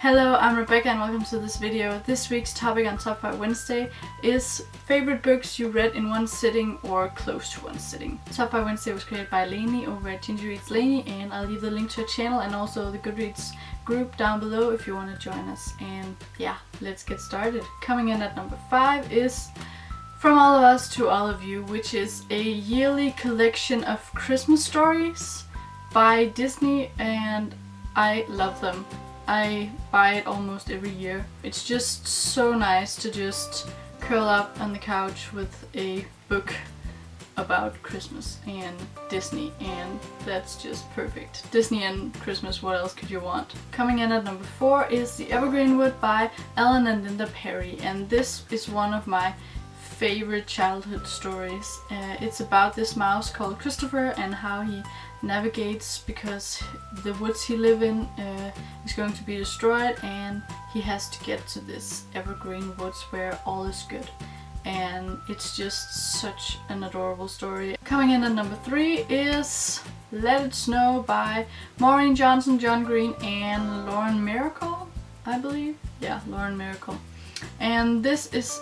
Hello, I'm Rebecca and welcome to this video. This week's topic on Top 5 Wednesday is favorite books you read in one sitting or close to one sitting. Top 5 Wednesday was created by Lainey over at Ginger Reads Lainey, and I'll leave the link to her channel and also the Goodreads group down below if you want to join us. And yeah, let's get started. Coming in at number 5 is From All of Us to All of You, which is a yearly collection of Christmas stories by Disney, and I love them. I buy it almost every year. It's just so nice to just curl up on the couch with a book about Christmas and Disney, and that's just perfect. Disney and Christmas, what else could you want? Coming in at number 4 is The Evergreen Wood by Ellen and Linda Perry, and this is one of my favorite childhood stories. It's about this mouse called Christopher and how he navigates because the woods he lives in is going to be destroyed, and he has to get to this evergreen woods where all is good. And it's just such an adorable story. Coming in at number 3 is Let It Snow by Maureen Johnson, John Green, and Lauren Miracle, I believe. Yeah, Lauren Miracle. And this is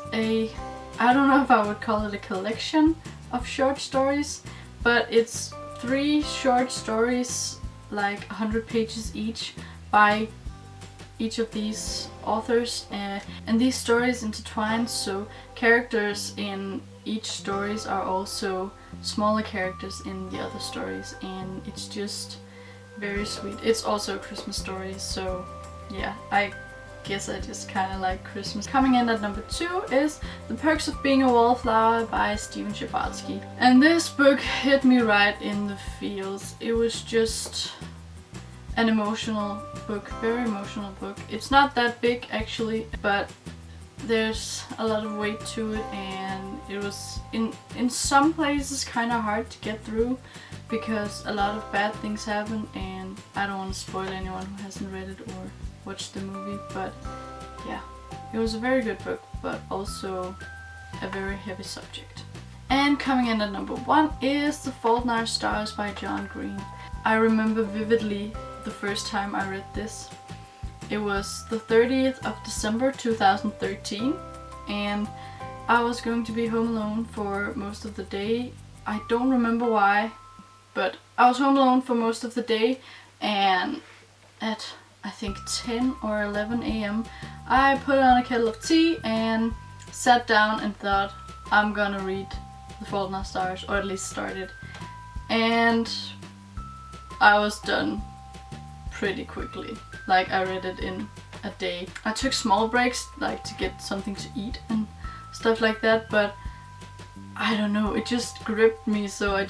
I don't know if I would call it a collection of short stories, but it's 3 short stories, like 100 pages each, by each of these authors, and these stories intertwine, so characters in each stories are also smaller characters in the other stories, and it's just very sweet. It's also a Christmas story, so yeah, I guess I just kind of like Christmas. Coming in at number 2 is The Perks of Being a Wallflower by Stephen Chbosky. And this book hit me right in the feels. It was just an emotional book, very emotional book. It's not that big actually, but there's a lot of weight to it, and it was in some places kind of hard to get through because a lot of bad things happen, and I don't want to spoil anyone who hasn't read it or watched the movie, but yeah, it was a very good book, but also a very heavy subject. And coming in at number 1 is The Fault in Our Stars by John Green. I remember vividly the first time I read this. It was the 30th of December 2013, and I was going to be home alone for most of the day. I don't remember why, but I was home alone for most of the day, and at I think 10 or 11 a.m. I put on a kettle of tea and sat down and thought, I'm gonna read The Fault in Our Stars, or at least started. And I was done pretty quickly. Like, I read it in a day. I took small breaks, like to get something to eat and stuff like that, but I don't know, it just gripped me, so I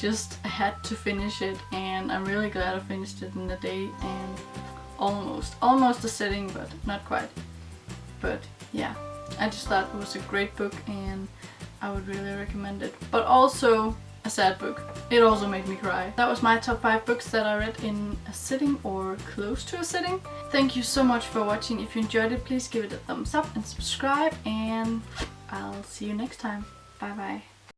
had to finish it, and I'm really glad I finished it in a day, and almost a sitting, but not quite. But yeah, I just thought it was a great book and I would really recommend it. But also a sad book. It also made me cry. That was my top 5 books that I read in a sitting or close to a sitting. Thank you so much for watching. If you enjoyed it, please give it a thumbs up and subscribe, and I'll see you next time. Bye bye.